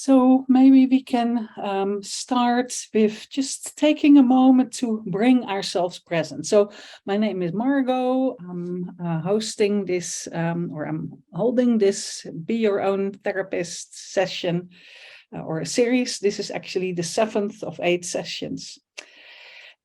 So maybe we can start with just taking a moment to bring ourselves present. So my name is Margo. I'm hosting this, or I'm holding this Be Your Own Therapist session or a series. This is actually the 7th of 8 sessions.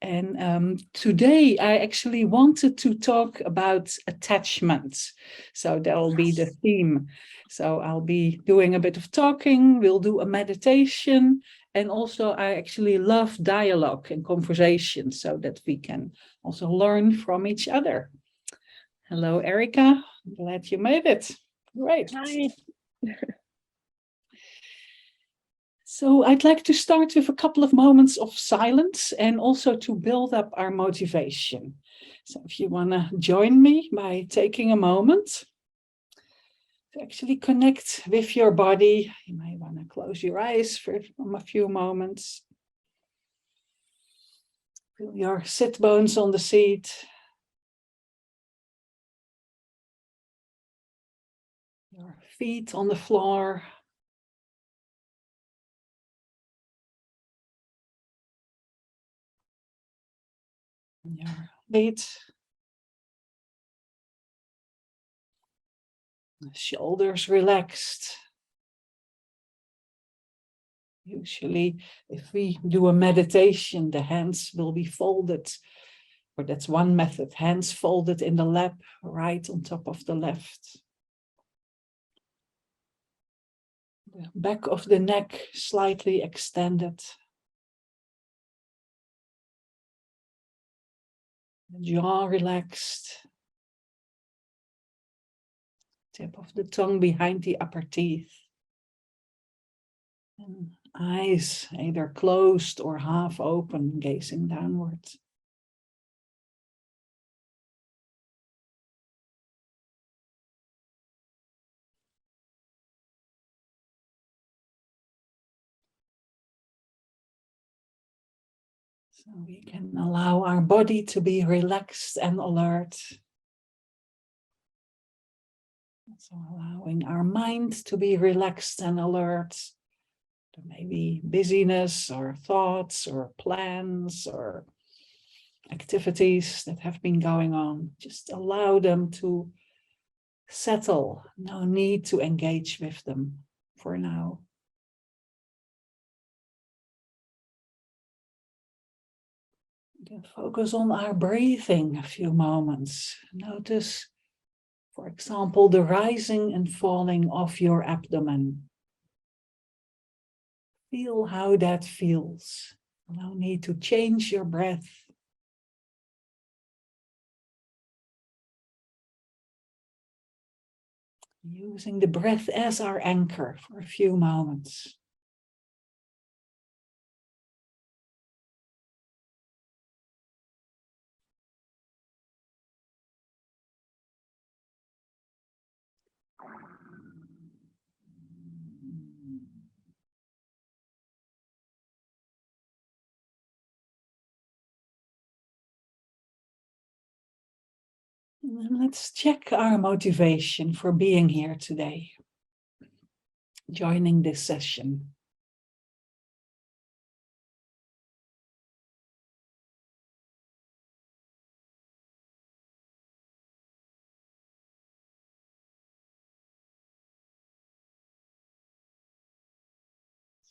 And today I actually wanted to talk about attachment. So that'll be the theme. So I'll be doing a bit of talking, we'll do a meditation, and also I actually love dialogue and conversation so that we can also learn from each other. Hello, Erica. Glad you made it. Great. Hi. So I'd like to start with a couple of moments of silence and also to build up our motivation. So if you want to join me by taking a moment to actually connect with your body, you may want to close your eyes for a few moments. Feel your sit bones on the seat. Your feet on the floor. Your feet. The shoulders relaxed. Usually, if we do a meditation, the hands will be folded, or that's one method, hands folded in the lap, right on top of the left. The back of the neck slightly extended. The jaw relaxed. Tip of the tongue behind the upper teeth. And eyes either closed or half open, gazing downward. So we can allow our body to be relaxed and alert. Also allowing our mind to be relaxed and alert. There may be busyness or thoughts or plans or activities that have been going on. Just allow them to settle. No need to engage with them for now. We can focus on our breathing a few moments. Notice, for example, the rising and falling of your abdomen. Feel how that feels. No need to change your breath. Using the breath as our anchor for a few moments. And let's check our motivation for being here today, joining this session.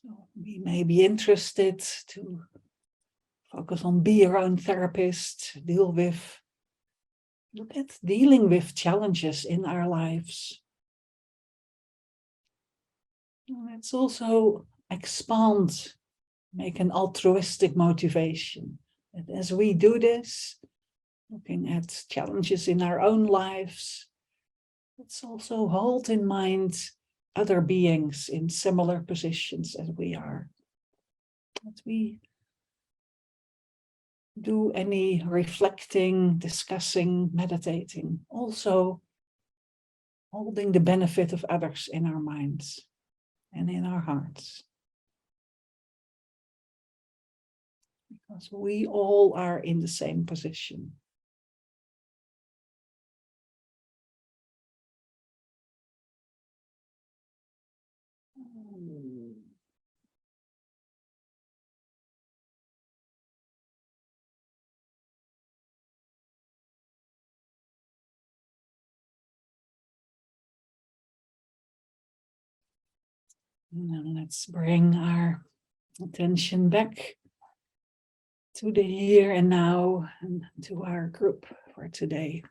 So we may be interested to focus on be your own therapist, look at dealing with challenges in our lives. Let's also expand, make an altruistic motivation. And as we do this, looking at challenges in our own lives, let's also hold in mind other beings in similar positions as we are. That we do any reflecting, discussing, meditating, also holding the benefit of others in our minds and in our hearts. Because we all are in the same position. Now let's bring our attention back to the here and now and to our group for today.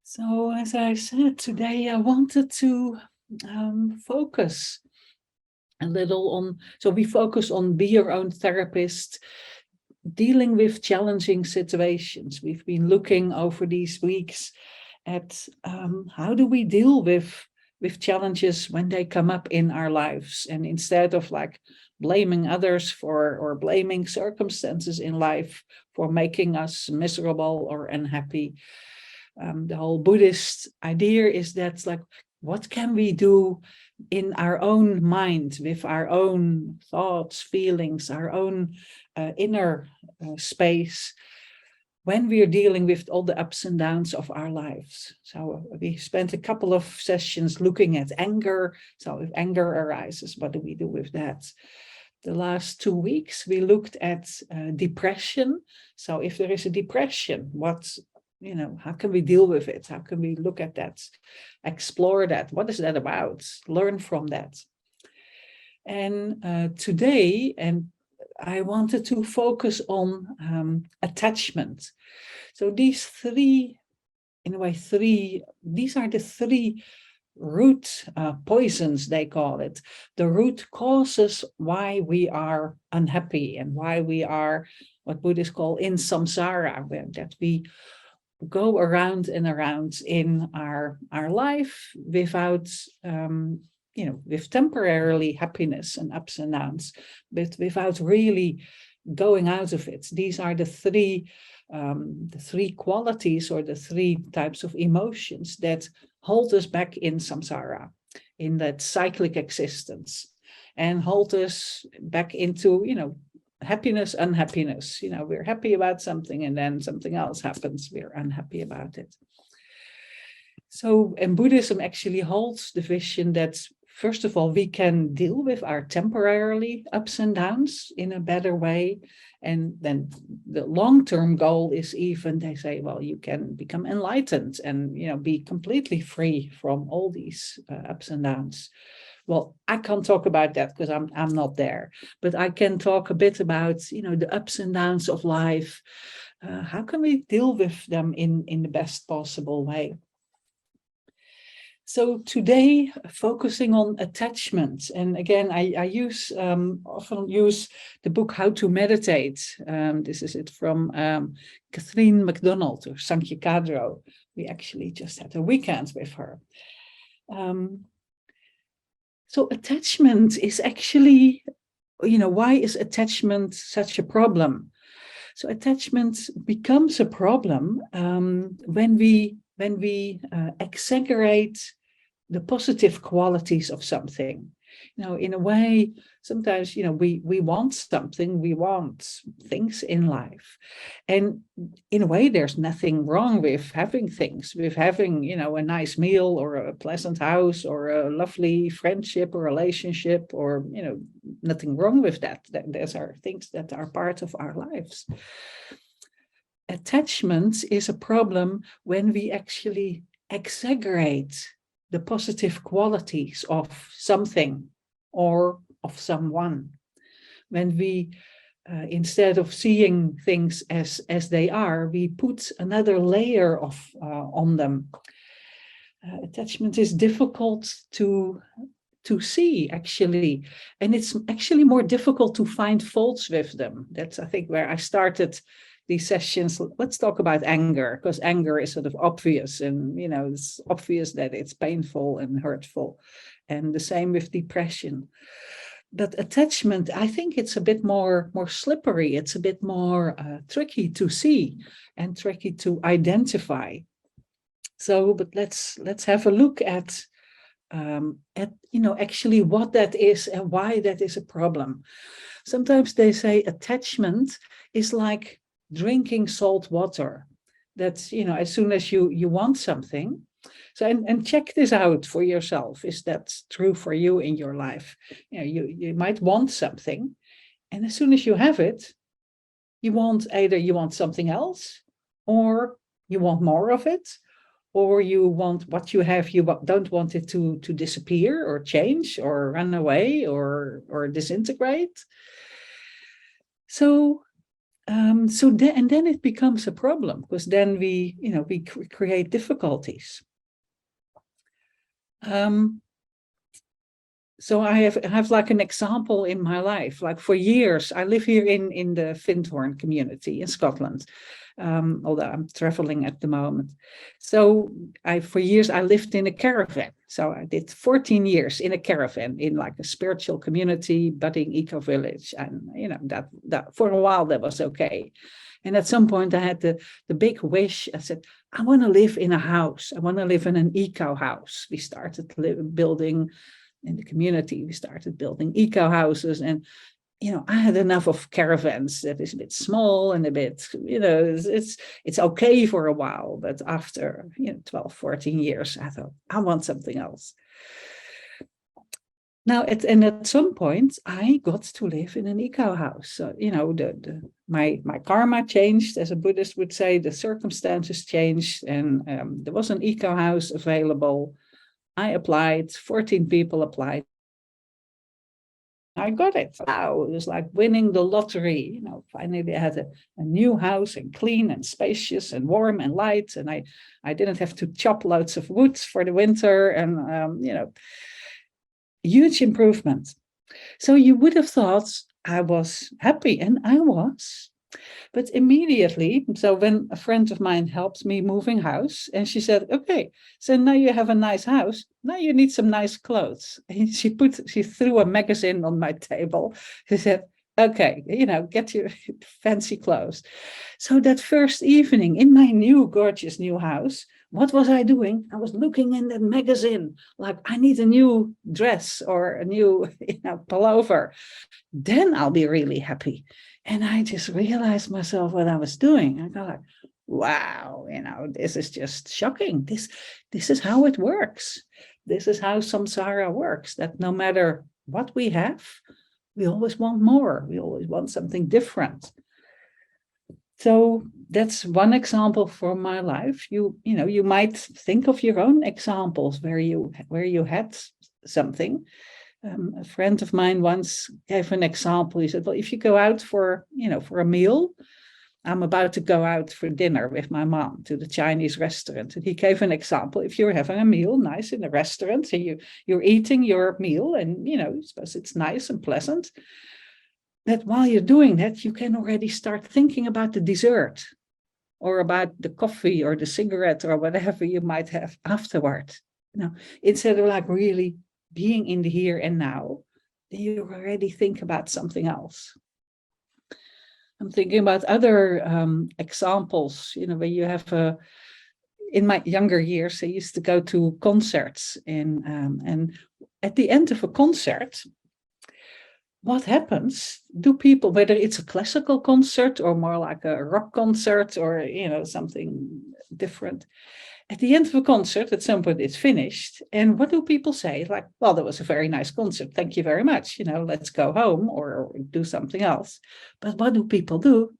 So as I said today, I wanted to focus a little on, so we focus on be your own therapist, dealing with challenging situations. We've been looking over these weeks at how do we deal with challenges when they come up in our lives, and instead of like blaming others for or blaming circumstances in life for making us miserable or unhappy. The whole Buddhist idea is that like, what can we do in our own mind with our own thoughts, feelings, our own inner space when we're dealing with all the ups and downs of our lives. So we spent a couple of sessions looking at anger. So if anger arises, what do we do with that? The last 2 weeks, we looked at depression. So if there is a depression, how can we deal with it? How can we look at that, explore that? What is that about? Learn from that. And today, I wanted to focus on attachment. So these three, these are the three root poisons, they call it. The root causes why we are unhappy and why we are what Buddhists call in samsara, that we go around and around in our life without with temporarily happiness and ups and downs, but without really going out of it. These are the three qualities or the three types of emotions that hold us back in samsara, in that cyclic existence, and hold us back into, happiness, unhappiness. We're happy about something and then something else happens. We're unhappy about it. So, and Buddhism actually holds the vision that, first of all, we can deal with our temporarily ups and downs in a better way. And then the long-term goal is even, they say, well, you can become enlightened and, be completely free from all these ups and downs. Well, I can't talk about that because I'm not there, but I can talk a bit about, the ups and downs of life. How can we deal with them in the best possible way? So today, focusing on attachment, and again, I often use the book How to Meditate. This is it from Catherine MacDonald or Sankhya Kadro. We actually just had a weekend with her. So attachment is actually, why is attachment such a problem? So attachment becomes a problem when we exaggerate the positive qualities of something. In a way, sometimes, we want something, we want things in life. And in a way, there's nothing wrong with having things, with having, a nice meal or a pleasant house or a lovely friendship or relationship or, nothing wrong with that. Those are things that are part of our lives. Attachment is a problem when we actually exaggerate the positive qualities of something or of someone. When we, instead of seeing things as they are, we put another layer on them. Attachment is difficult to see, actually, and it's actually more difficult to find faults with them. That's, I think, where I started these sessions. Let's talk about anger, because anger is sort of obvious, and it's obvious that it's painful and hurtful, and the same with depression. But attachment, I think it's a bit more slippery. It's a bit more tricky to see and tricky to identify. So, but let's have a look at actually what that is and why that is a problem. Sometimes they say attachment is like drinking salt water. That's, as soon as you want something. So, and check this out for yourself. Is that true for you in your life? You might want something, and as soon as you have it, you want something else, or you want more of it, or you want what you have, you don't want it to disappear or change or run away or disintegrate. So then it becomes a problem, because then we create difficulties. So I have like an example in my life. Like for years, I live here in the Findhorn community in Scotland, although I'm traveling at the moment. So for years I lived in a caravan. So I did 14 years in a caravan in like a spiritual community, budding eco village, and that for a while that was okay. And at some point I had the big wish. I said, I want to live in a house. I want to live in an eco house. We started building in the community. We started building eco houses, and I had enough of caravans that is a bit small and a bit, it's okay for a while. But after 12, 14 years, I thought, I want something else. Now, at some point, I got to live in an eco house. So, my karma changed, as a Buddhist would say. The circumstances changed, and there was an eco house available. I applied, 14 people applied. I got it. Wow, it was like winning the lottery. Finally I had a new house, and clean and spacious and warm and light. And I didn't have to chop loads of wood for the winter, and, huge improvement. So you would have thought I was happy, and I was. But immediately, so when a friend of mine helped me moving house, and she said, okay, so now you have a nice house, now you need some nice clothes. And she threw a magazine on my table. She said, okay, get your fancy clothes. So that first evening in my new gorgeous new house, what was I doing? I was looking in that magazine, like I need a new dress or a new pullover. Then I'll be really happy. And I just realized myself what I was doing. I go like, wow, this is just shocking. This is how it works. This is how samsara works, that no matter what we have, we always want more. We always want something different. So that's one example from my life. You might think of your own examples where you had something. A friend of mine once gave an example. He said, well, if you go out for a meal, I'm about to go out for dinner with my mom to the Chinese restaurant. And he gave an example. If you're having a meal, nice in a restaurant, so you're eating your meal, and suppose it's nice and pleasant, that while you're doing that, you can already start thinking about the dessert, or about the coffee or the cigarette or whatever you might have afterward. Instead of like really being in the here and now, then you already think about something else. I'm thinking about other examples, where you have in my younger years, I used to go to concerts, and at the end of a concert, what happens? Do people, whether it's a classical concert or more like a rock concert or something different, at the end of a concert, at some point it's finished, and what do people say? Like, well, that was a very nice concert, thank you very much, let's go home or do something else. But what do people do?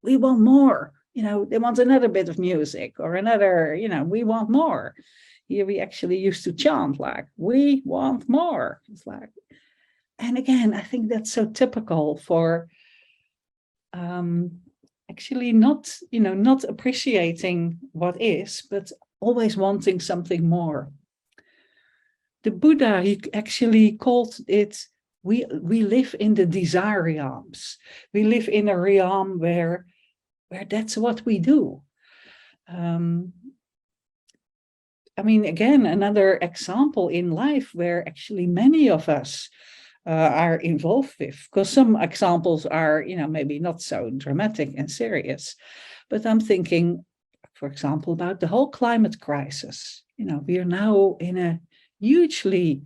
We want more. They want another bit of music or another, we want more. Here we actually used to chant like, we want more. It's like, and again, I think that's so typical for actually not appreciating what is, but always wanting something more. The Buddha, he actually called it, we live in the desire realms. We live in a realm where that's what we do. Again, another example in life where actually many of us are involved with, because some examples are, maybe not so dramatic and serious, but I'm thinking, for example, about the whole climate crisis. We are now in a hugely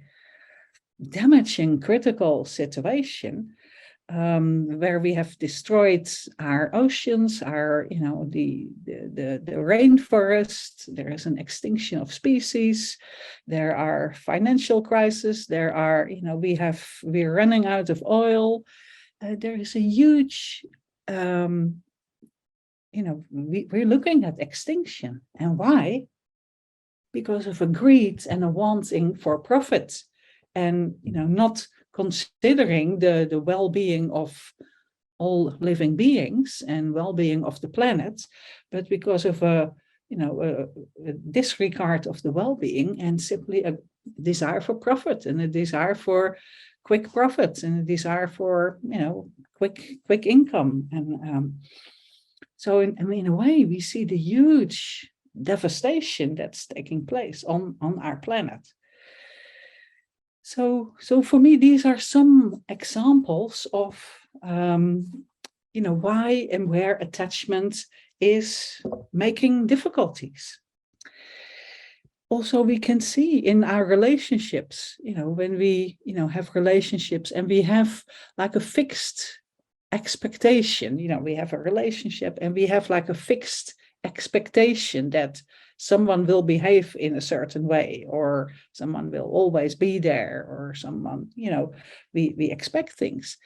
damaging, critical situation, where we have destroyed our oceans, our, the rainforest. There is an extinction of species. There are financial crises. There are, we're running out of oil. There is a huge, we're looking at extinction. And why? because of a greed and a wanting for profit, and not considering the well-being of all living beings and well-being of the planet, but because of a disregard of the well-being and simply a desire for profit and a desire for quick profits and a desire for quick income. And so in a way we see the huge devastation that's taking place on our planet. So for me, these are some examples of why and where attachment is making difficulties. Also, we can see in our relationships, when we have relationships and we have like a fixed expectation, we have a relationship and we have like a fixed expectation that someone will behave in a certain way, or someone will always be there, or someone, we expect things.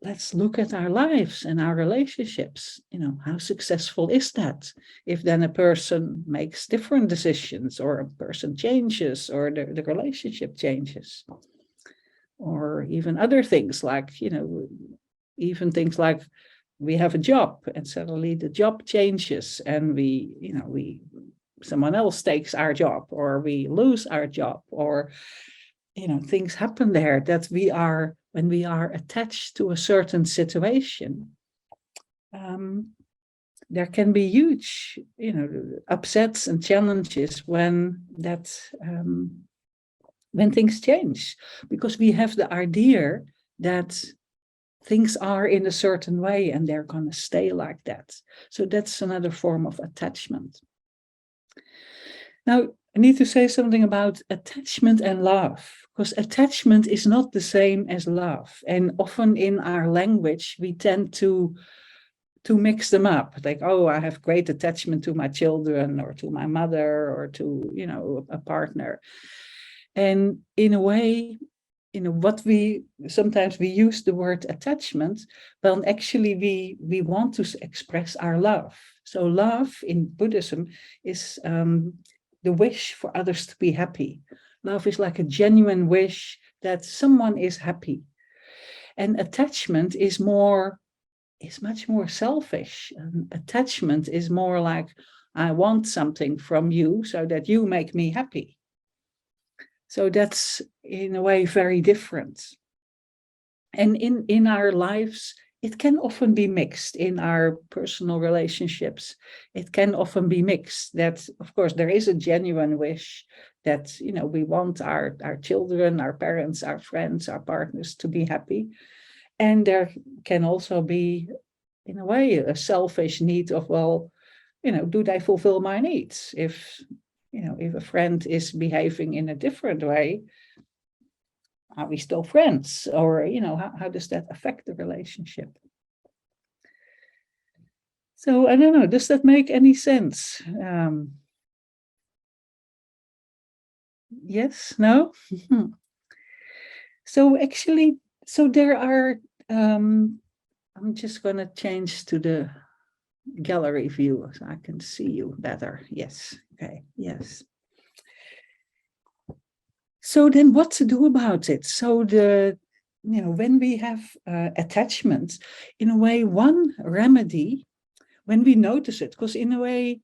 Let's look at our lives and our relationships. How successful is that? If then a person makes different decisions, or a person changes, or the relationship changes, or even other things like, even things like we have a job and suddenly the job changes and someone else takes our job, or we lose our job, or things happen there that when we are attached to a certain situation, there can be huge upsets and challenges when things change, because we have the idea that things are in a certain way and they're going to stay like that. So that's another form of attachment. Now, I need to say something about attachment and love, because attachment is not the same as love. And often in our language, we tend to mix them up. Like, oh, I have great attachment to my children, or to my mother, or to, a partner. And in a way, what we sometimes use the word attachment, well, actually we want to express our love. So love in Buddhism is the wish for others to be happy. Love is like a genuine wish that someone is happy. And attachment is much more selfish. Attachment is more like, I want something from you so that you make me happy. So that's in a way very different. And in our lives, it can often be mixed. In our personal relationships, it can often be mixed. That, of course, there is a genuine wish that, we want our children, our parents, our friends, our partners to be happy. And there can also be, in a way, a selfish need of, well, do they fulfill my needs? If a friend is behaving in a different way, are we still friends? Or, how does that affect the relationship? So I don't know, does that make any sense? Yes, no? So actually, there are, I'm just going to change to the gallery view so I can see you better. Yes, okay, yes. So then what to do about it? So when we have attachments, in a way, one remedy, when we notice it, because in a way,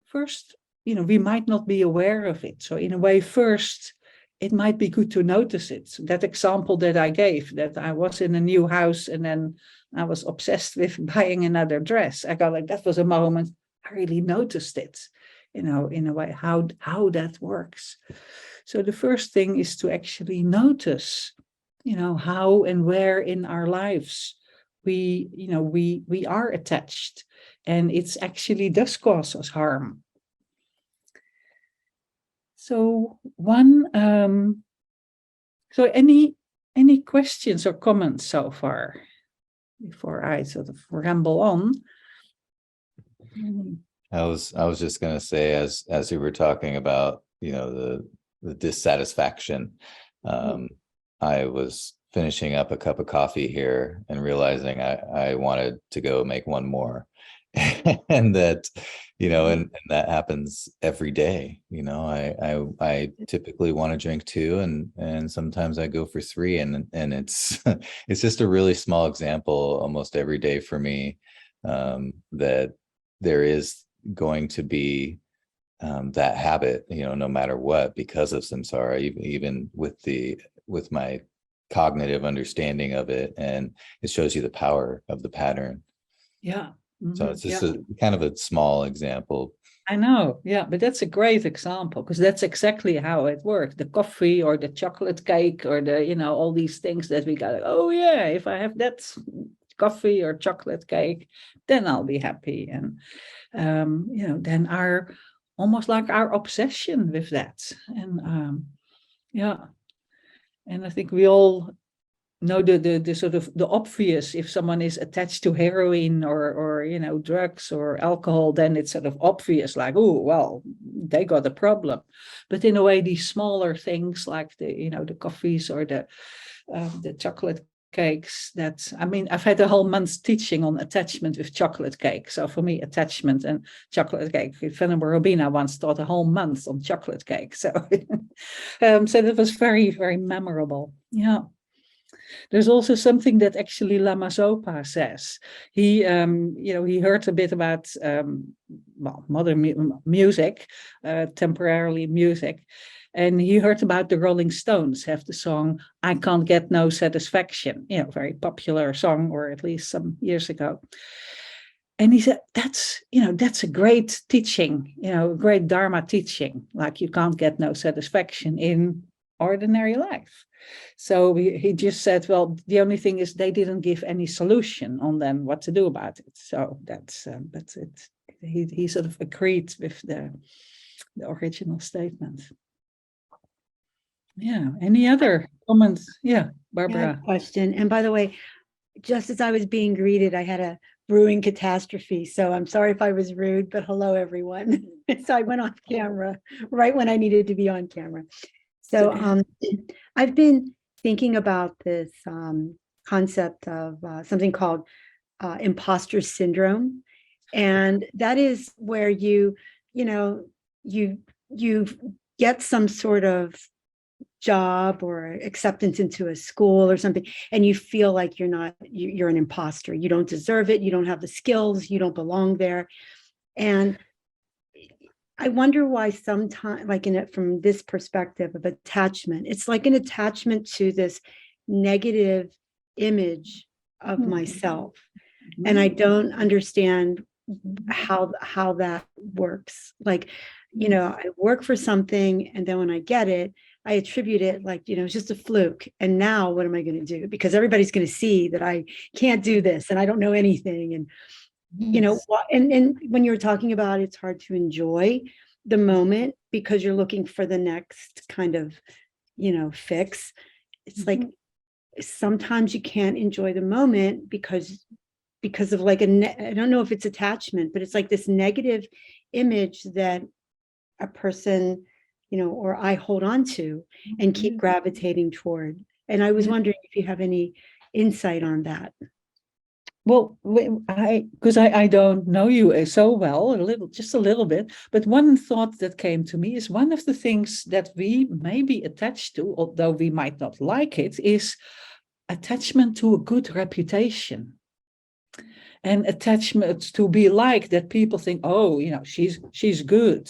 first, we might not be aware of it. So in a way, first, it might be good to notice it. So that example that I gave, that I was in a new house and then I was obsessed with buying another dress. I got like, that was a moment I really noticed it, in a way, how that works. So the first thing is to actually notice, how and where in our lives we are attached, and it's actually does cause us harm. So so any questions or comments so far before I sort of ramble on? I was just going to say, as we were talking about, the dissatisfaction, I was finishing up a cup of coffee here and realizing I wanted to go make one more. And that and that happens every day. I typically want to drink two, and sometimes I go for three, and it's it's just a really small example almost every day for me, that there is going to be that habit, no matter what, because of samsara, even with my cognitive understanding of it, and it shows you the power of the pattern. Yeah. So it's just a kind of a small example. I know, yeah, but that's a great example, because that's exactly how it works. The coffee or the chocolate cake or all these things that we got. Oh yeah, if I have that coffee or chocolate cake, then I'll be happy. And then almost like our obsession with that. And and I think we all know the sort of the obvious. If someone is attached to heroin or drugs or alcohol, then it's sort of obvious, like, oh well, they got a problem. But in a way, these smaller things like the coffees or the chocolate cakes, I've had a whole month's teaching on attachment with chocolate cake. So for me, attachment and chocolate cake, Venerable Robina once taught a whole month on chocolate cake. So so that was very, very memorable. Yeah. There's also something that actually Lama Zopa says. He heard a bit about modern music, temporarily music, and he heard about the Rolling Stones have the song "I Can't Get No Satisfaction," very popular song, or at least some years ago. And he said, that's a great teaching, a great Dharma teaching, like you can't get no satisfaction in ordinary life. So he just said, well, the only thing is they didn't give any solution on then what to do about it. So that's it. He sort of agreed with the original statement. Yeah. Any other comments? Yeah, Barbara. Question. And by the way, just as I was being greeted, I had a brewing catastrophe. So I'm sorry if I was rude, but hello, everyone. So I went off camera right when I needed to be on camera. So I've been thinking about this concept of something called Imposter Syndrome. And that is where you get some sort of job or acceptance into a school or something, and you feel like you're an imposter. You don't deserve it. You don't have the skills. You don't belong there. And I wonder why sometimes, like from this perspective of attachment, it's like an attachment to this negative image of myself. And I don't understand how that works. Like, I work for something, and then when I get it, I attribute it like, it's just a fluke. And now what am I going to do? Because everybody's going to see that I can't do this and I don't know anything. And and when you were talking about it's hard to enjoy the moment because you're looking for the next kind of, fix. It's like sometimes you can't enjoy the moment because of like I don't know if it's attachment, but it's like this negative image that a person, or I hold on to and keep gravitating toward. And I was wondering if you have any insight on that. Well, because I don't know you so well, just a little bit, but one thought that came to me is one of the things that we may be attached to, although we might not like it, is attachment to a good reputation. And attachment to be liked, that people think, oh, she's good.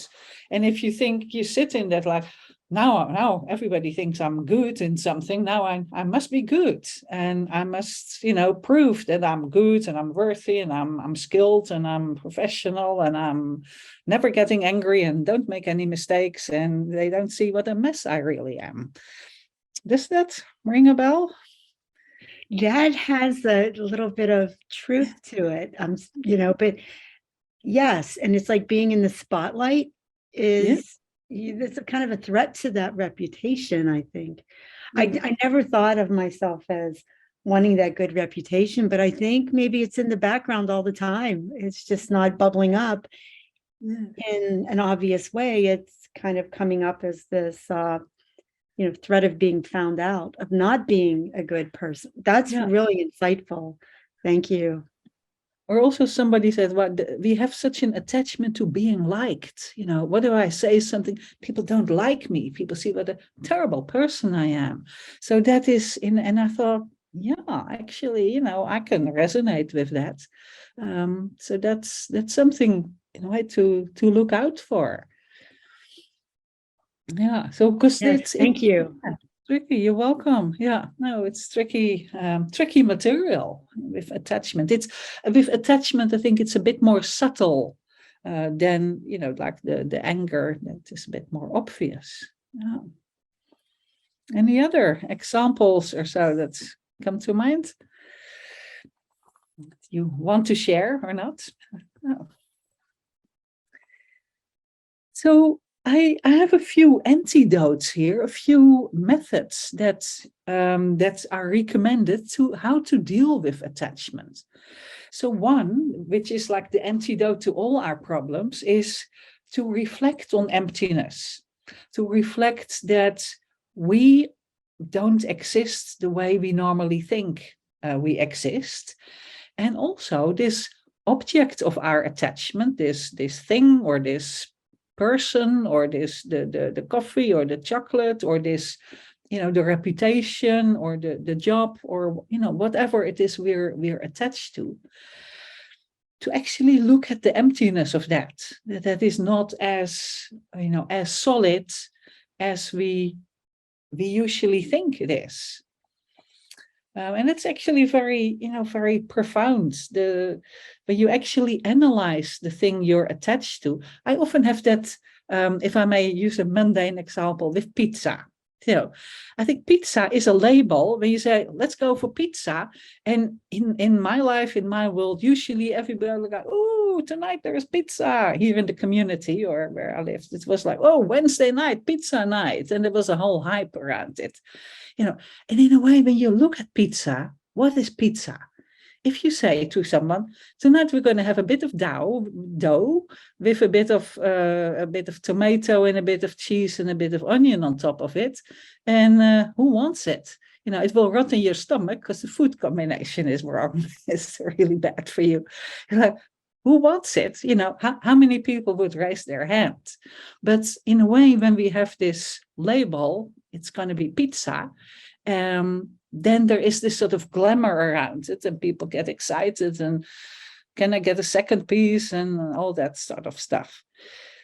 And if you think you sit in that, like, now everybody thinks I'm good in something. Now I must be good, and I must, prove that I'm good and I'm worthy and I'm skilled and I'm professional and I'm never getting angry and don't make any mistakes, and they don't see what a mess I really am. Does that ring a bell? That has a little bit of truth to it, but yes, and it's like being in the spotlight is it's a kind of a threat to that reputation, I think. I never thought of myself as wanting that good reputation, but I think maybe it's in the background all the time. It's just not bubbling up in an obvious way. It's kind of coming up as this threat of being found out, of not being a good person. That's really insightful. Thank you. or also somebody said, well, we have such an attachment to being liked. You know, what do I say something? People don't like me. People see what a terrible person I am. So that is and I thought, yeah, actually, you know, I can resonate with that. So that's something in a way to look out for. Yeah. So because Yes, thank you. Tricky, you're welcome. Yeah, no, it's tricky, tricky material with attachment. It's with attachment, I think it's a bit more subtle than, you know, like the anger that is a bit more obvious. Yeah. Any other examples or so that come to mind? You want to share or not? No. So I have a few antidotes here, a few methods that are recommended to how to deal with attachment. So one, which is like the antidote to all our problems, is to reflect on emptiness, to reflect that we don't exist the way we normally think we exist. And also this object of our attachment, this thing or this person or this the coffee or the chocolate or this, you know, the reputation or the job or, you know, whatever it is we're attached to actually look at the emptiness of that is not as, you know, as solid as we usually think it is. And it's actually very, you know, very profound. When you actually analyze the thing you're attached to, I often have that, if I may use a mundane example, with pizza. You know, I think pizza is a label. When you say, let's go for pizza, and in my life, in my world, usually everybody will go, oh, tonight there is pizza here in the community or where I lived. It was like, oh, Wednesday night, pizza night. And there was a whole hype around it. You know, and in a way, when you look at pizza, what is pizza? If you say to someone, tonight we're going to have a bit of dough with a bit of tomato and a bit of cheese and a bit of onion on top of it, and who wants it? You know, it will rot in your stomach because the food combination is wrong. It's really bad for you. You're like, who wants it? You know, how many people would raise their hand? But in a way, when we have this label, it's going to be pizza. Then there is this sort of glamour around it, and people get excited and can I get a second piece and all that sort of stuff.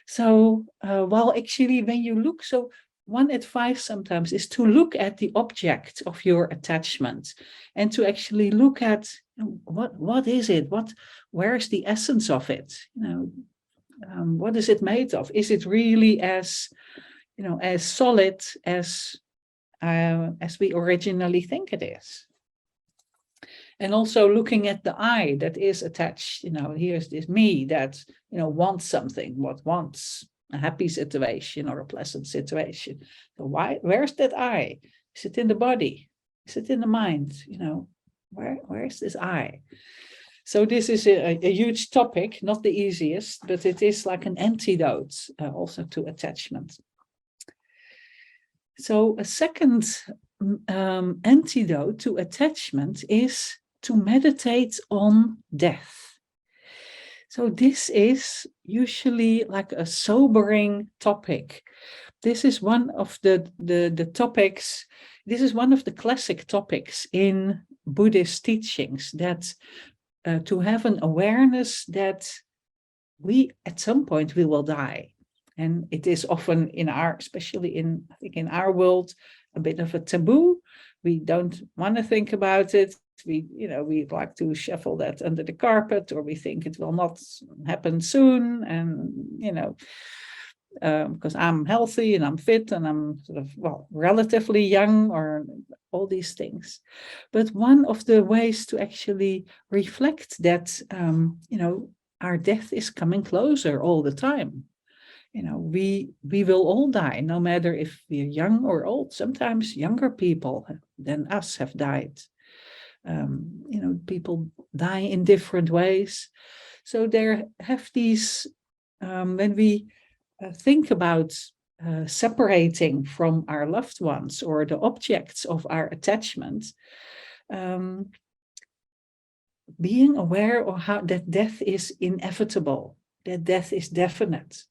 So while actually when you look, so one advice sometimes is to look at the object of your attachment and to actually look at what is it? Where's the essence of it? You know, what is it made of? Is it really as, you know, as solid as we originally think it is? And also looking at the I that is attached, you know, here's this me that, you know, wants something, wants a happy situation or a pleasant situation. So where's that I? Is it in the body? Is it in the mind? You know, where is this I? So this is a huge topic, not the easiest, but it is like an antidote also to attachment. So a second antidote to attachment is to meditate on death. So this is usually like a sobering topic. This is one of the topics, this is one of the classic topics in Buddhist teachings, that to have an awareness that we, at some point, we will die. And it is often especially I think in our world, a bit of a taboo. We don't want to think about it. We'd like to shuffle that under the carpet, or we think it will not happen soon. And, because I'm healthy and I'm fit and I'm sort of, relatively young, or all these things. But one of the ways to actually reflect that, our death is coming closer all the time. You know, we will all die, no matter if we're young or old. Sometimes younger people than us have died. People die in different ways. So there have these, when we think about separating from our loved ones or the objects of our attachment, being aware of how that death is inevitable, that death is definite.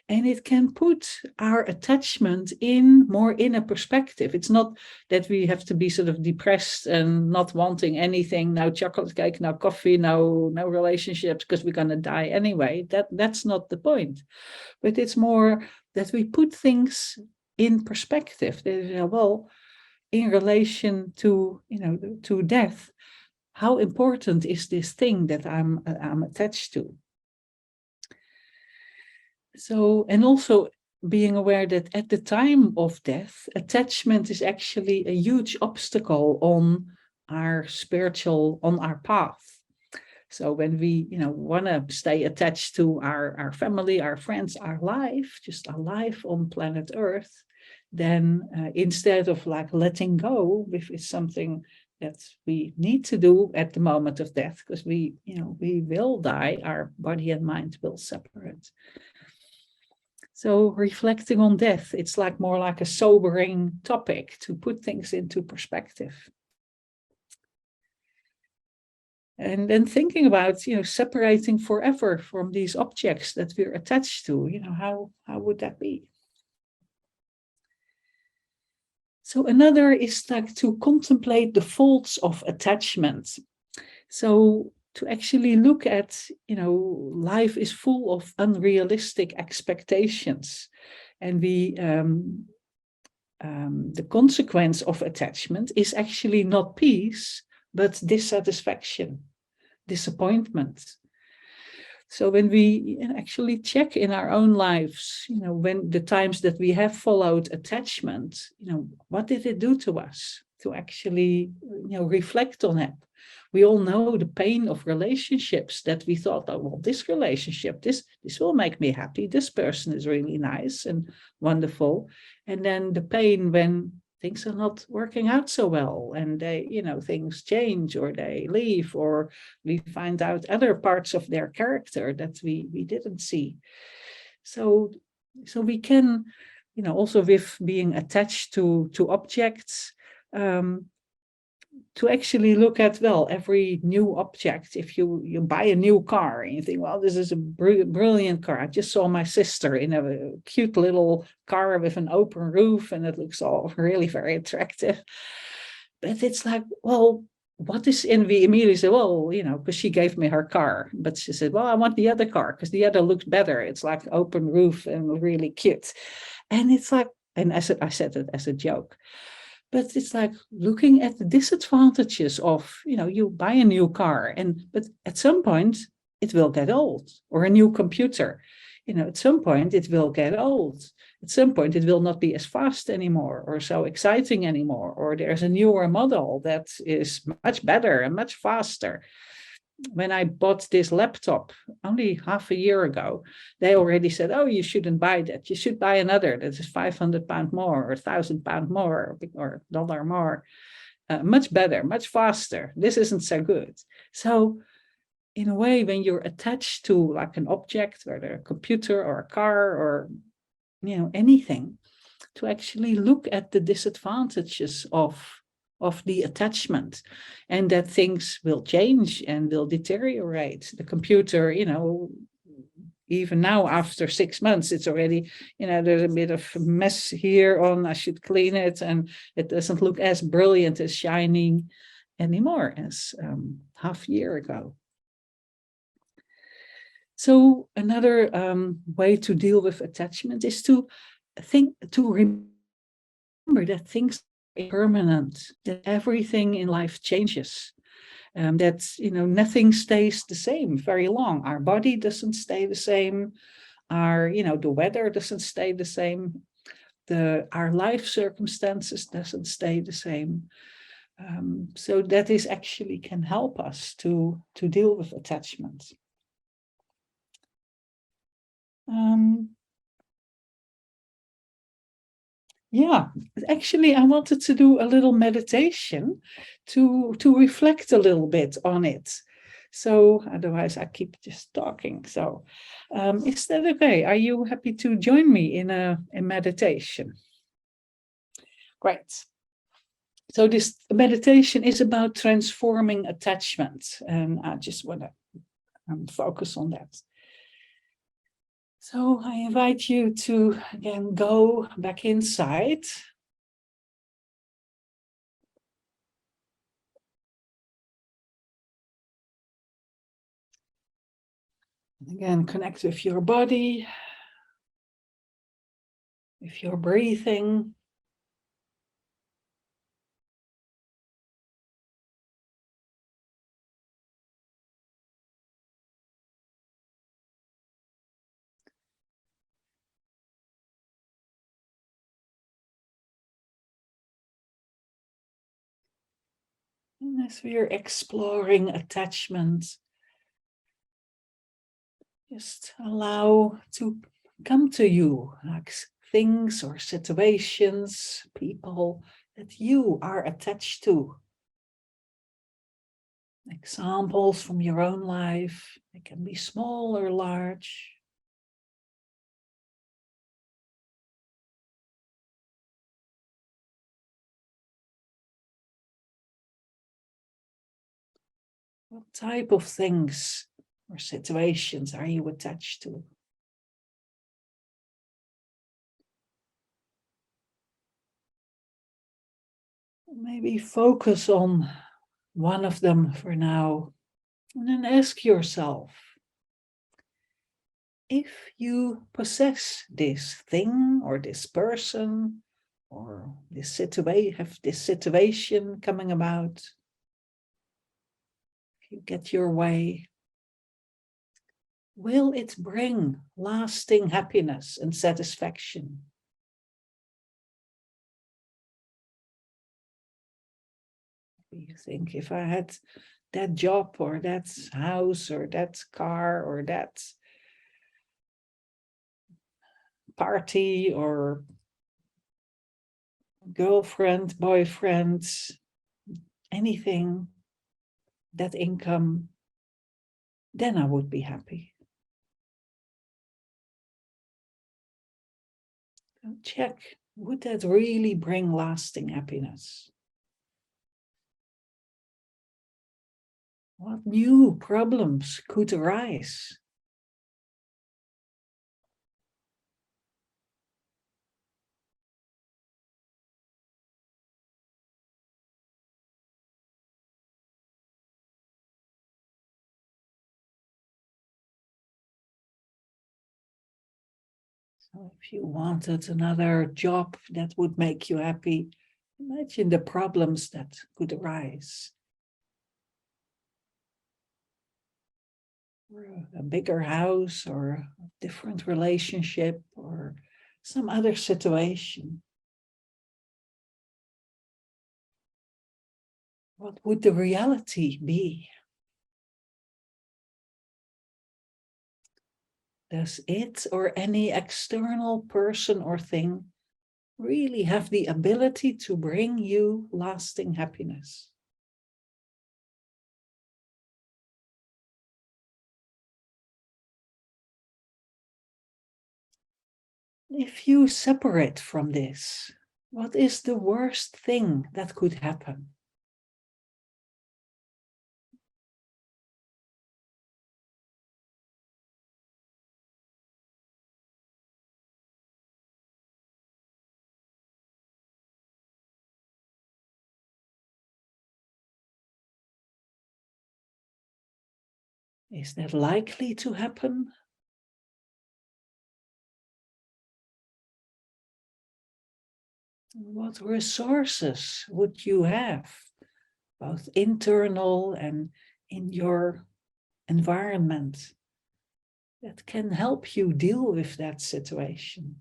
And it can put our attachment more in a perspective. It's not that we have to be sort of depressed and not wanting anything, no chocolate cake, no coffee, no relationships, because we're going to die anyway. That's not the point. But it's more that we put things in perspective. Well, in relation to, to death, how important is this thing that I'm attached to? So, and also being aware that at the time of death, attachment is actually a huge obstacle on our on our path. So when we, want to stay attached to our family, our friends, our life, just our life on planet Earth, then instead of like letting go, which is something that we need to do at the moment of death, because we will die, our body and mind will separate. So reflecting on death, it's more like a sobering topic to put things into perspective. And then thinking about, separating forever from these objects that we're attached to, how would that be? So another is to contemplate the faults of attachment. So to actually look at, life is full of unrealistic expectations. And the consequence of attachment is actually not peace, but dissatisfaction, disappointment. So when we actually check in our own lives, when the times that we have followed attachment, what did it do to us? To actually, reflect on it. We all know the pain of relationships that we thought, oh, well, this relationship, this will make me happy. This person is really nice and wonderful. And then the pain when things are not working out so well and they, things change or they leave or we find out other parts of their character that we didn't see. So we can, also with being attached to objects, to actually look at, well, every new object. If you buy a new car and you think, well, this is a brilliant car. I just saw my sister in a cute little car with an open roof and it looks all really very attractive. But it's well, what is in? We immediately say, well, because she gave me her car. But she said, well, I want the other car because the other looks better. It's like open roof and really cute. And it's and I said it as a joke. But it's looking at the disadvantages of, you buy a new car, but at some point it will get old, or a new computer. At some point it will get old. At some point it will not be as fast anymore or so exciting anymore, or there's a newer model that is much better and much faster. When I bought this laptop only half a year ago, they already said, oh, you shouldn't buy that. You should buy another that is £500 more or £1,000 more or $1 more. Much better, much faster. This isn't so good. So in a way, when you're attached to an object, whether a computer or a car or anything, to actually look at the disadvantages of the attachment, and that things will change and will deteriorate. The computer, even now after 6 months, it's already, there's a bit of mess here on, I should clean it, and it doesn't look as brilliant, as shining anymore as half a year ago. So another way to deal with attachment is to remember that things are permanent, that everything in life changes, that nothing stays the same very long. Our body doesn't stay the same. The weather doesn't stay the same. Our life circumstances doesn't stay the same. So that is actually can help us to deal with attachment. Yeah, actually, I wanted to do a little meditation to reflect a little bit on it. So otherwise, I keep just talking. So is that okay? Are you happy to join me in a meditation? Great. So this meditation is about transforming attachment, and I just want to focus on that. So I invite you to, again, go back inside. Again, connect with your body, with your breathing. And as we are exploring attachment, just allow to come to you, like things or situations, people that you are attached to. Examples from your own life. They can be small or large. What type of things or situations are you attached to? Maybe focus on one of them for now, and then ask yourself, if you possess this thing or this person or this situation, have this situation coming about, if you get your way, will it bring lasting happiness and satisfaction? You think, if I had that job or that house or that car or that party or girlfriend, boyfriend, anything, that income, then I would be happy. So check, would that really bring lasting happiness? What new problems could arise? So if you wanted another job that would make you happy, imagine the problems that could arise. Or a bigger house, or a different relationship, or some other situation. What would the reality be? Does it or any external person or thing really have the ability to bring you lasting happiness? If you separate from this, what is the worst thing that could happen? Is that likely to happen? What resources would you have, both internal and in your environment, that can help you deal with that situation?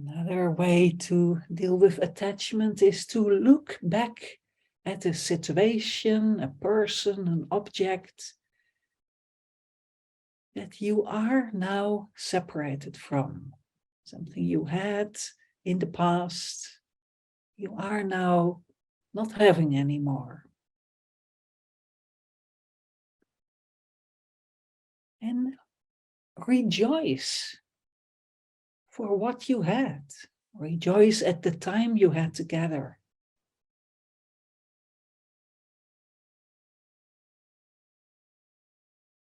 Another way to deal with attachment is to look back at a situation, a person, an object, that you are now separated from, something you had in the past, you are now not having anymore. And rejoice for what you had. Rejoice at the time you had together.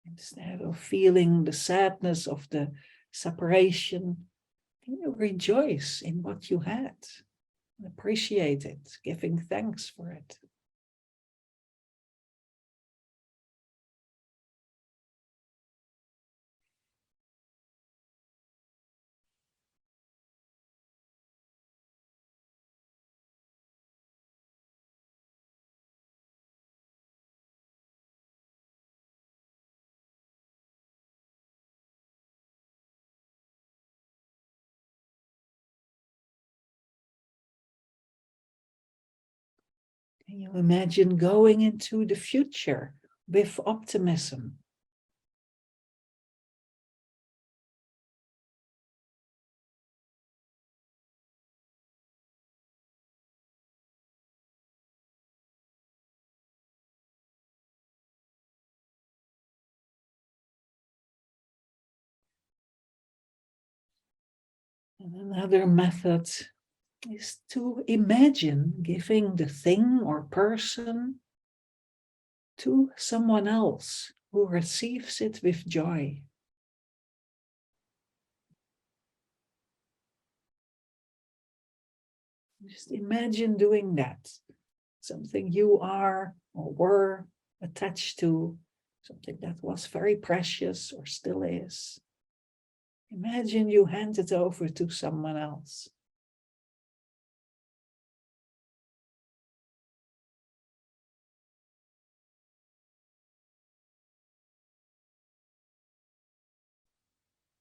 Instead of feeling the sadness of the separation, can you rejoice in what you had? Appreciate it, giving thanks for it. Can you imagine going into the future with optimism? And another method is to imagine giving the thing or person to someone else who receives it with joy. Just imagine doing that. Something you are or were attached to, something that was very precious or still is. Imagine you hand it over to someone else.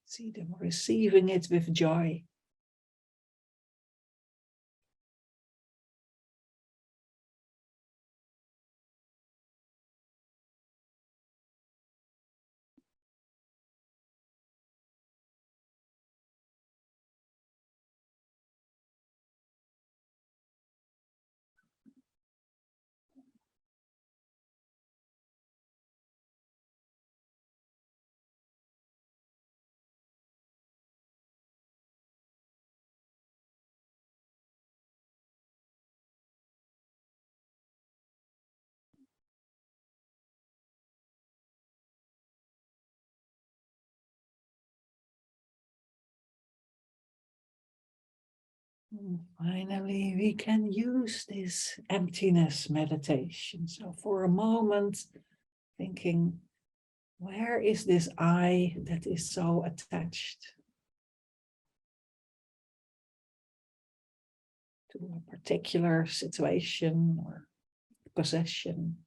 See them receiving it with joy. And finally, we can use this emptiness meditation. So for a moment, thinking, where is this I that is so attached to a particular situation or possession?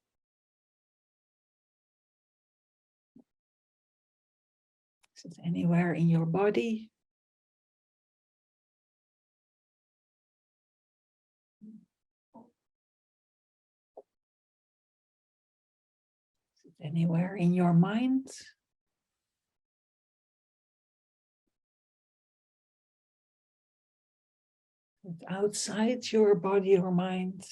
Is it anywhere in your body? Is it anywhere in your mind? Is it outside your body or mind?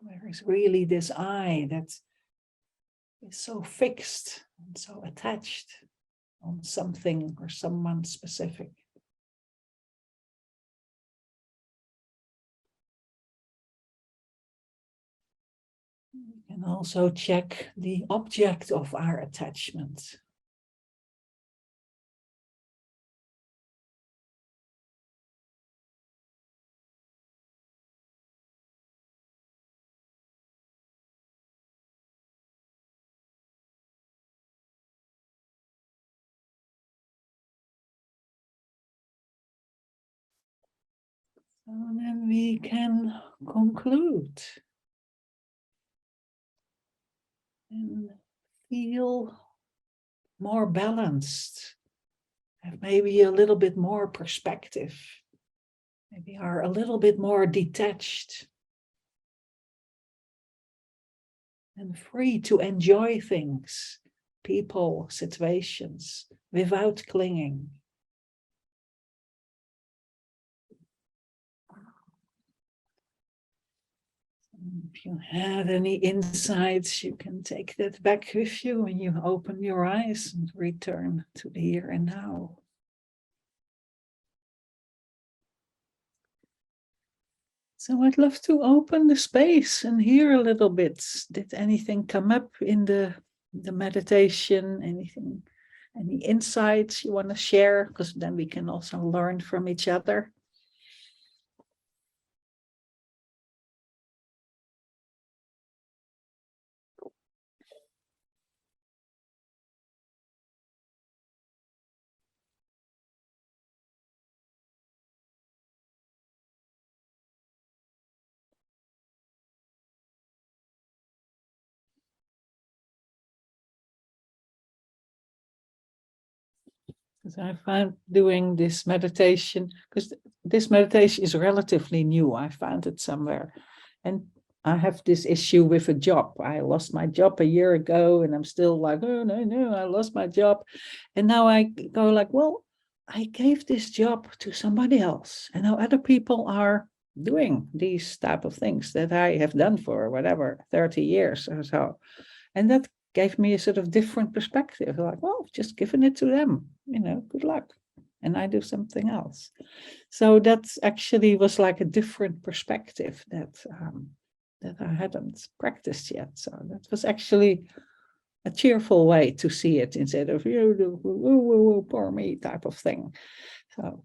Where is really this I that is so fixed and so attached on something or someone specific? We can also check the object of our attachment. So then we can conclude and feel more balanced, have maybe a little bit more perspective, maybe are a little bit more detached. and free to enjoy things, people, situations, without clinging. If you had any insights, you can take that back with you when you open your eyes and return to the here and now. So I'd love to open the space and hear a little bit. Did anything come up in the meditation? Anything, any insights you want to share? Because then we can also learn from each other. Because I found doing this meditation, because this meditation is relatively new. I found it somewhere. And I have this issue with a job. I lost my job a year ago and I'm still like, oh, no, I lost my job. And now I go like, well, I gave this job to somebody else. And now other people are doing these type of things that I have done for whatever, 30 years or so. And that gave me a sort of different perspective, like, well, just giving it to them, good luck. And I do something else. So that's actually was like a different perspective that I hadn't practiced yet. So that was actually a cheerful way to see it instead of, poor me type of thing. So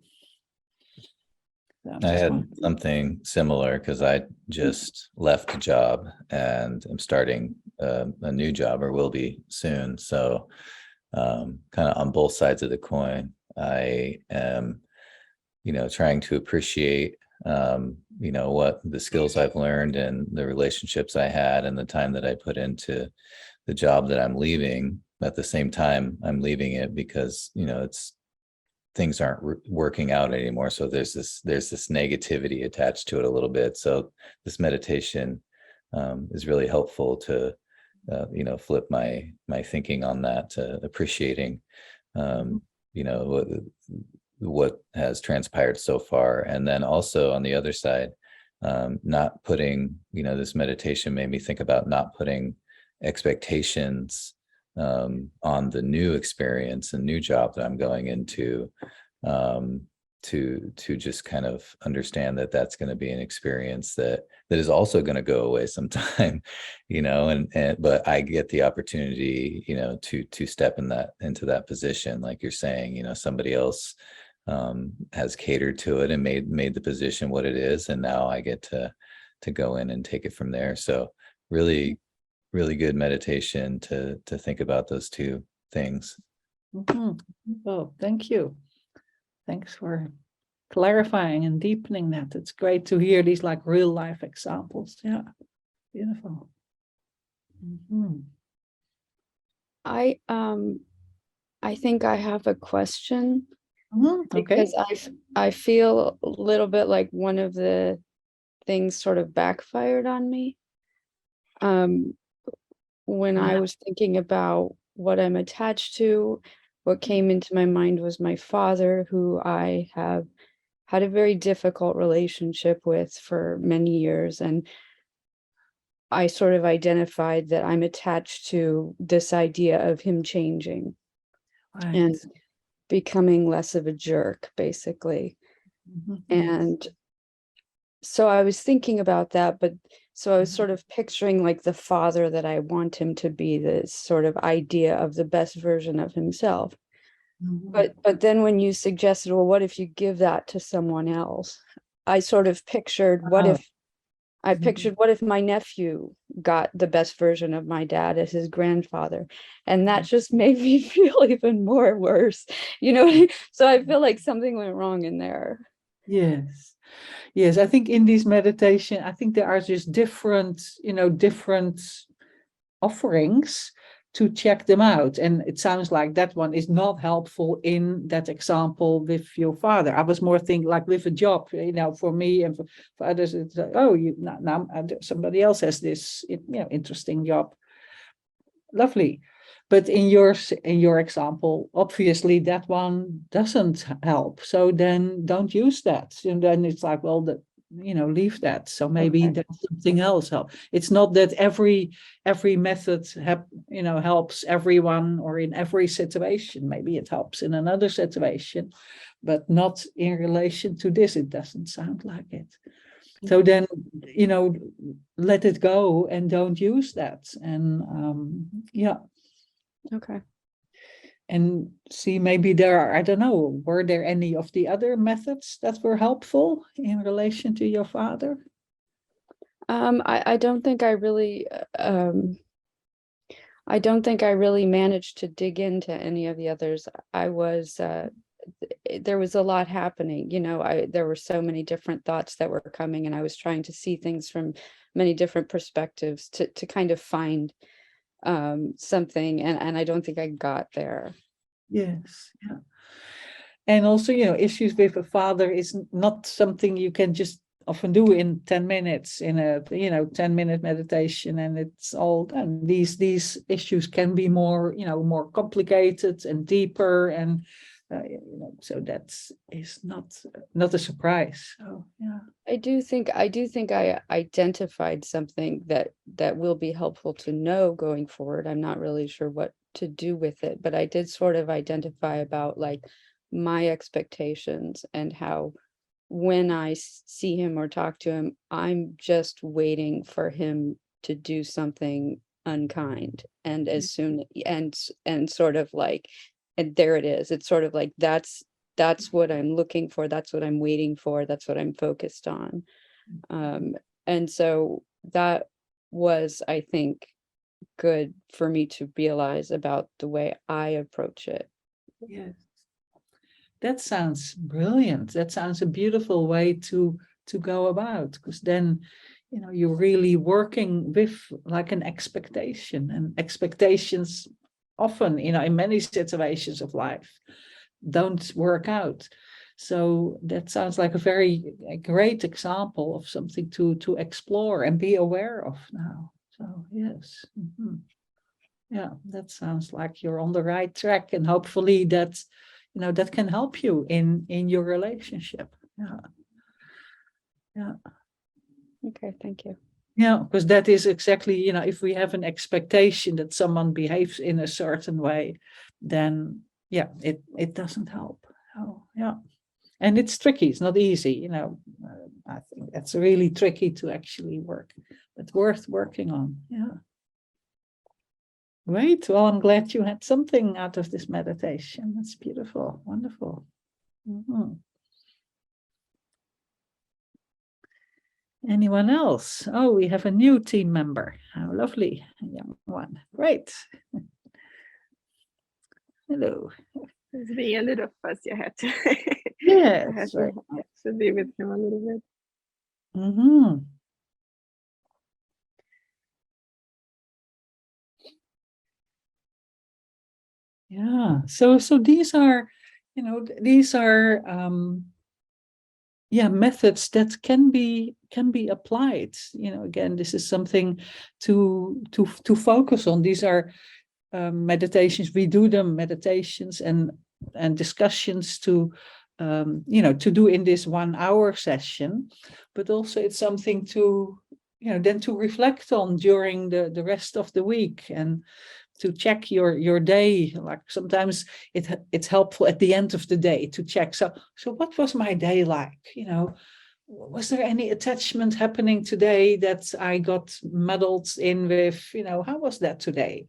I had something similar because I just left a job and I'm starting a new job, or will be soon. So kind of on both sides of the coin, I am, trying to appreciate, what the skills I've learned and the relationships I had and the time that I put into the job that I'm leaving. At the same time, I'm leaving it because, things aren't working out anymore. So there's this negativity attached to it a little bit. So this meditation is really helpful to, flip my thinking on that, to appreciating, what has transpired so far. And then also on the other side, not putting, this meditation made me think about not putting expectations on the new experience and new job that I'm going into, to just kind of understand that that's going to be an experience that is also going to go away sometime, but I get the opportunity, to step into that position, like you're saying, somebody else has catered to it and made the position what it is, and now I get to go in and take it from there. So really good meditation to think about those two things. Oh, thank you. Thanks for clarifying and deepening that. It's great to hear these like real life examples. Yeah, beautiful. I think I have a question. Okay. Because I feel a little bit like one of the things sort of backfired on me. When I was thinking about what I'm attached to, what came into my mind was my father, who I have had a very difficult relationship with for many years. And I sort of identified that I'm attached to this idea of him changing and becoming less of a jerk, basically. And so I was thinking about that, but so I was sort of picturing like the father that I want him to be, this sort of idea of the best version of himself. But then when you suggested, well, what if you give that to someone else? I sort of pictured what if my nephew got the best version of my dad as his grandfather, and that just made me feel even more worse, So I feel like something went wrong in there. Yes, I think in this meditation, I think there are just different offerings to check them out. And it sounds like that one is not helpful in that example with your father. I was more thinking like with a job, for me and for others, it's like, oh, now somebody else has this, interesting job. Lovely. But in your example, obviously that one doesn't help. So then don't use that. And then it's like, well, leave that. So maybe that's something else help. It's not that every method helps everyone or in every situation. Maybe it helps in another situation, but not in relation to this. It doesn't sound like it. So then, let it go and don't use that. And Okay. And see, maybe there are, I don't know, were there any of the other methods that were helpful in relation to your father? I don't think I really managed to dig into any of the others. I was there was a lot happening, there were so many different thoughts that were coming, and I was trying to see things from many different perspectives to kind of find something, and I don't think I got there. Yes, yeah. And also, issues with a father is not something you can just often do in 10 minutes in a 10-minute meditation, and it's all done. These issues can be more more complicated and deeper, and so that is not a surprise. So yeah, I do think I identified something that will be helpful to know going forward. I'm not really sure what to do with it, but I did sort of identify about like my expectations and how when I see him or talk to him, I'm just waiting for him to do something unkind. And as soon and sort of like, and there it is. It's sort of like that's what I'm looking for. That's what I'm waiting for. That's what I'm focused on. And so that was, I think, good for me to realize about the way I approach it. yes. That sounds brilliant. That sounds a beautiful way to go about, because then you're really working with like an expectation, and expectations often in many situations of life don't work out. So that sounds like a great example of something to explore and be aware of now. So yes. Yeah, that sounds like you're on the right track, and hopefully that that can help you in your relationship. Yeah. Okay, thank you. Yeah, because that is exactly, if we have an expectation that someone behaves in a certain way, then yeah, it doesn't help. Oh, yeah. And it's tricky, it's not easy, I think that's really tricky to actually work, but worth working on. Yeah. Great. Well, I'm glad you had something out of this meditation. That's beautiful. Wonderful. Anyone else? Oh, we have a new team member. How lovely. A young one. Great. Hello. It's being a little fuzzy. I had to, Yes. I had to be with him a little bit. Yeah. So these are, methods that can be applied. Again, this is something to focus on. These are meditations. We do them meditations and discussions to do in this 1 hour session, but also it's something to then to reflect on during the rest of the week, and to check your day. Like sometimes it's helpful at the end of the day to check. So what was my day like? Was there any attachment happening today that I got muddled in with? How was that today?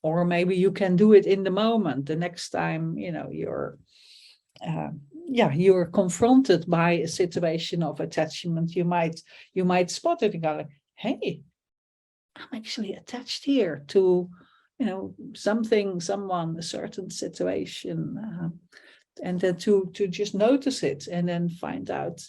Or maybe you can do it in the moment. The next time you're confronted by a situation of attachment, you might spot it and go, hey, I'm actually attached here to something, someone, a certain situation, and then to just notice it and then find out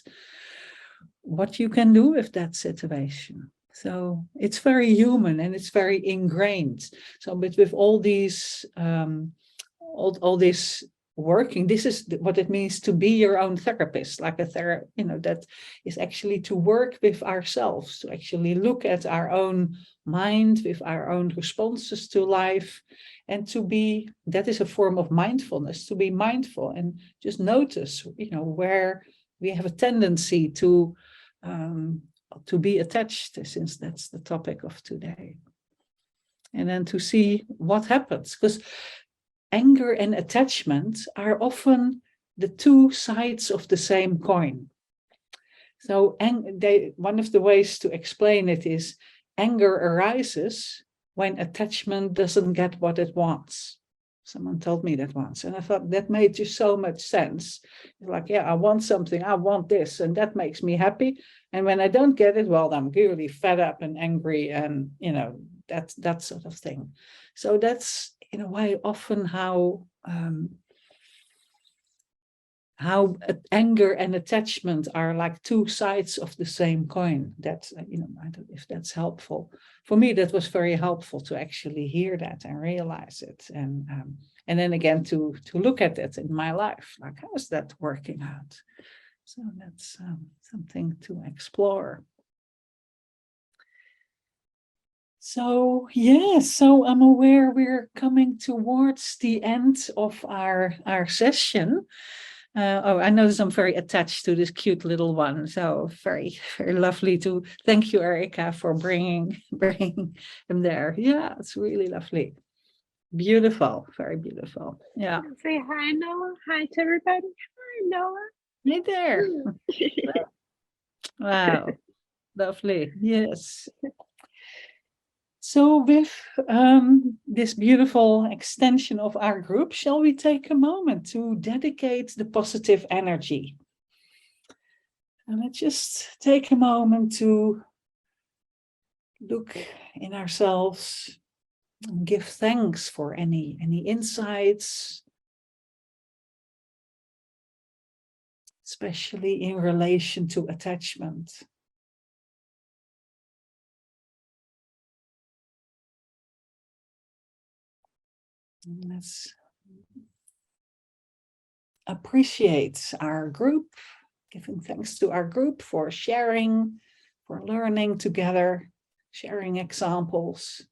what you can do with that situation. So it's very human and it's very ingrained. So, but with all these, all this working, this is what it means to be your own therapist, like a therapist, that is actually to work with ourselves, to actually look at our own mind with our own responses to life, and to be, that is a form of mindfulness, to be mindful and just notice, where we have a tendency to be attached, since that's the topic of today. And then to see what happens, because anger and attachment are often the two sides of the same coin. So one of the ways to explain it is anger arises when attachment doesn't get what it wants. Someone told me that once, and I thought that made just so much sense. Like, yeah, I want something, I want this, and that makes me happy. And when I don't get it, well, I'm really fed up and angry, and that sort of thing. So that's in a way often how anger and attachment are like two sides of the same coin. That I don't know if that's helpful. For me, that was very helpful to actually hear that and realize it, and then again to look at it in my life, like, how is that working out? So that's something to explore. So so I'm aware we're coming towards the end of our session. I notice I'm very attached to this cute little one. So very, very lovely to thank you, Erica, for bringing him there. Yeah, it's really lovely. Beautiful, very beautiful. Yeah. Say hi, Noah. Hi to everybody. Hi, Noah. Hey there. Wow, lovely. Yes. So with this beautiful extension of our group, shall we take a moment to dedicate the positive energy? And let's just take a moment to look in ourselves and give thanks for any insights, especially in relation to attachment. Let's appreciate our group, giving thanks to our group for sharing, for learning together, sharing examples.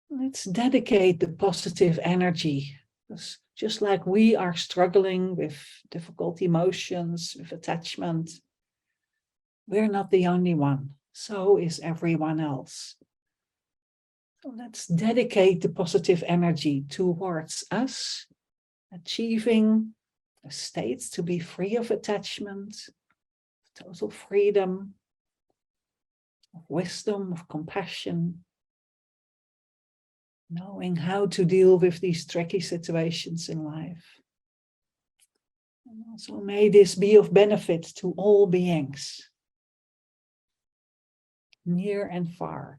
Let's dedicate the positive energy, because just like we are struggling with difficult emotions, with attachment, we're not the only one. So is everyone else. So let's dedicate the positive energy towards us, achieving a state to be free of attachment, total freedom, of wisdom, of compassion, knowing how to deal with these tricky situations in life. And also may this be of benefit to all beings, near and far.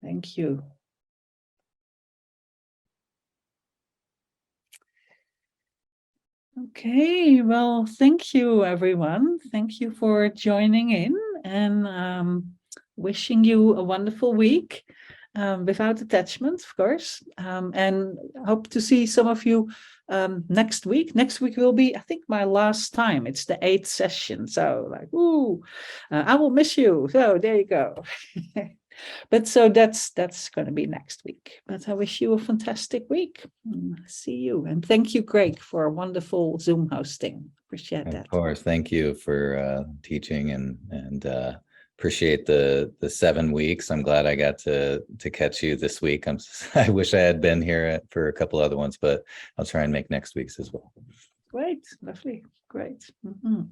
Thank you. Okay, well, thank you, everyone. Thank you for joining in, and wishing you a wonderful week without attachment, of course, and hope to see some of you next week. Next week will be, I think, my last time. It's the 8th session, so like, I will miss you. So there you go. But so that's going to be next week. But I wish you a fantastic week. See you. And thank you, Greg, for a wonderful Zoom hosting. Appreciate that. Of course. Thank you for teaching and appreciate the 7 weeks. I'm glad I got to catch you this week. I wish I had been here for a couple other ones, but I'll try and make next week's as well. Great. Lovely. Great. Mm-hmm.